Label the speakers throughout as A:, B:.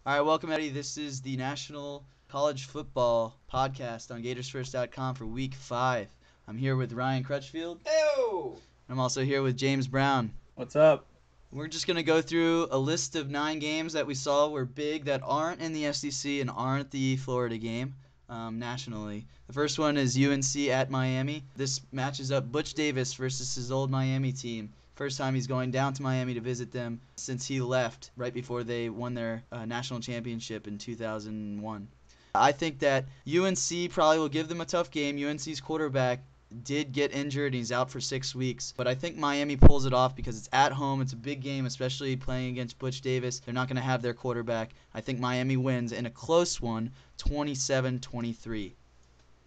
A: All right, welcome, Eddie. This is the National College Football Podcast on GatorsFirst.com for Week 5. I'm here with Ryan Crutchfield.
B: Ew!
A: I'm also here with James Brown.
C: What's up?
A: We're just going to go through a list of 9 games that we saw were big that aren't in the SEC and aren't the Florida game nationally. The first one is UNC at Miami. This matches up Butch Davis versus his old Miami team. First time he's going down to Miami to visit them since he left right before they won their national championship in 2001. I think that UNC probably will give them a tough game. UNC's quarterback did get injured and he's out for 6 weeks, but I think Miami pulls it off because it's at home. It's a big game, especially playing against Butch Davis. They're not going to have their quarterback. I think Miami wins in a close one, 27-23.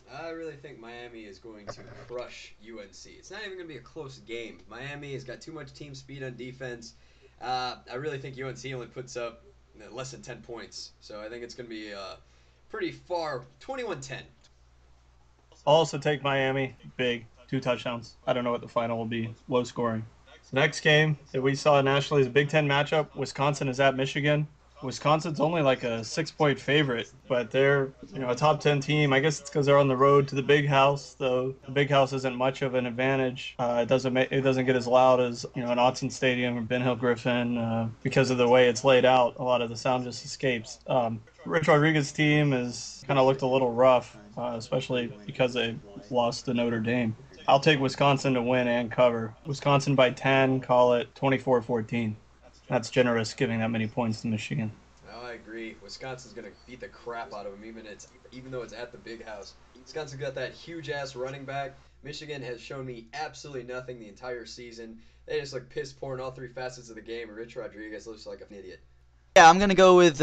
B: I really think Miami is going to crush UNC. It's not even going to be a close game. Miami has got too much team speed on defense. I really think UNC only puts up less than 10 points. So I think it's going to be pretty far, 21-10.
C: I'll also take Miami. Big. 2 touchdowns. I don't know what the final will be. Low scoring. The next game that we saw nationally is a Big Ten matchup. Wisconsin is at Michigan. Wisconsin's only like a 6-point favorite, but they're a top 10 team. I guess it's because they're on the road to the Big House, though the Big House isn't much of an advantage. It doesn't get as loud as an Autzen Stadium or Ben Hill Griffin because of the way it's laid out. A lot of the sound just escapes. Rich Rodriguez's team has kind of looked a little rough, especially because they lost to Notre Dame. I'll take Wisconsin to win and cover. Wisconsin by 10, call it 24-14. That's generous, giving that many points to Michigan.
B: Oh, I agree. Wisconsin's going to beat the crap out of them, even though it's at the Big House. Wisconsin got that huge-ass running back. Michigan has shown me absolutely nothing the entire season. They just look piss poor in all 3 facets of the game, and Rich Rodriguez looks like an idiot.
A: Yeah, I'm going to go with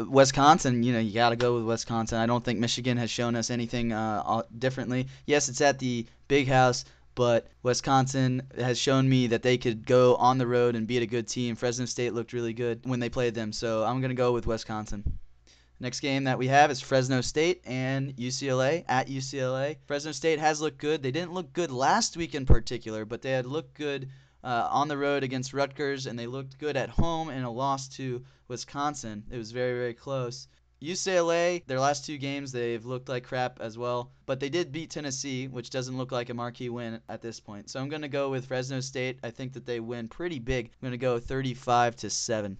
A: Wisconsin. You got to go with Wisconsin. I don't think Michigan has shown us anything differently. Yes, it's at the Big House, but Wisconsin has shown me that they could go on the road and beat a good team. Fresno State looked really good when they played them, so I'm going to go with Wisconsin. Next game that we have is Fresno State and UCLA at UCLA. Fresno State has looked good. They didn't look good last week in particular, but they had looked good on the road against Rutgers, and they looked good at home in a loss to Wisconsin. It was very, very close. UCLA, their last 2 games, they've looked like crap as well, but they did beat Tennessee, which doesn't look like a marquee win at this point. So I'm going to go with Fresno State. I think that they win pretty big. I'm going to go 35-7.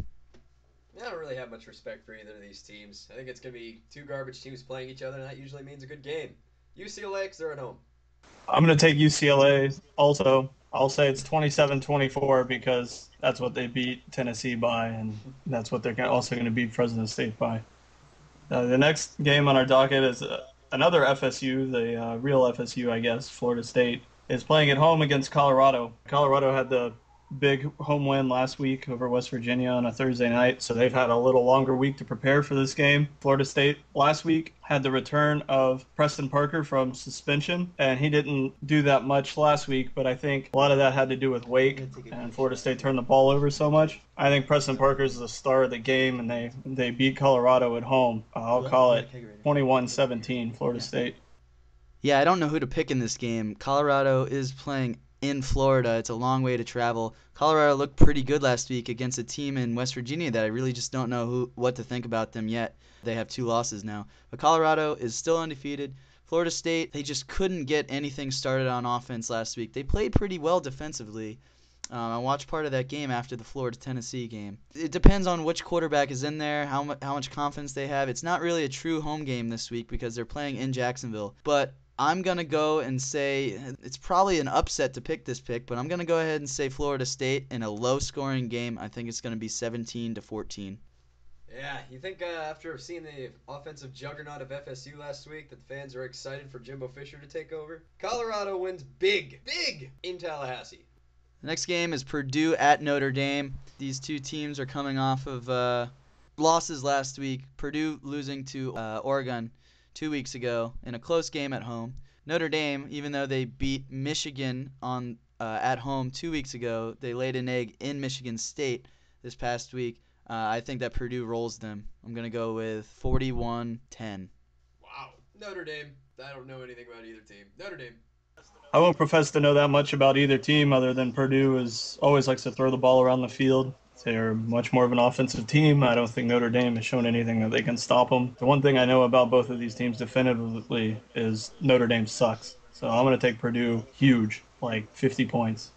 B: I don't really have much respect for either of these teams. I think it's going to be 2 garbage teams playing each other, and that usually means a good game. UCLA, because they're at home.
C: I'm going to take UCLA also. I'll say it's 27-24 because that's what they beat Tennessee by, and that's what they're also going to beat Fresno State by. The next game on our docket is another FSU, the real FSU, I guess, Florida State, is playing at home against Colorado. Colorado had the big home win last week over West Virginia on a Thursday night, so they've had a little longer week to prepare for this game. Florida State last week had the return of Preston Parker from suspension, and he didn't do that much last week, but I think a lot of that had to do with Wake, and Florida State turned the ball over so much. I think Preston Parker is the star of the game, and they beat Colorado at home. I'll call it 21-17 Florida State.
A: Yeah, I don't know who to pick in this game. Colorado is playing in Florida. It's a long way to travel. Colorado looked pretty good last week against a team in West Virginia that I really just don't know what to think about them yet. They have 2 losses now. But Colorado is still undefeated. Florida State, they just couldn't get anything started on offense last week. They played pretty well defensively. I watched part of that game after the Florida-Tennessee game. It depends on which quarterback is in there, how much confidence they have. It's not really a true home game this week because they're playing in Jacksonville. But I'm going to go and say it's probably an upset to pick this pick, but I'm going to go ahead and say Florida State in a low-scoring game. I think it's going to be 17-14.
B: Yeah, you think after seeing the offensive juggernaut of FSU last week that the fans are excited for Jimbo Fisher to take over? Colorado wins big in Tallahassee.
A: The next game is Purdue at Notre Dame. These 2 teams are coming off of losses last week. Purdue losing to Oregon 2 weeks ago in a close game at home. Notre Dame, even though they beat Michigan at home 2 weeks ago, they laid an egg in Michigan State this past week. I think that Purdue rolls them. I'm going to go with 41-10.
B: Wow. Notre Dame. I don't know anything about either team. Notre Dame.
C: I won't profess to know that much about either team other than Purdue always likes to throw the ball around the field. They're much more of an offensive team. I don't think Notre Dame has shown anything that they can stop them. The one thing I know about both of these teams definitively is Notre Dame sucks. So I'm going to take Purdue huge, like 50 points.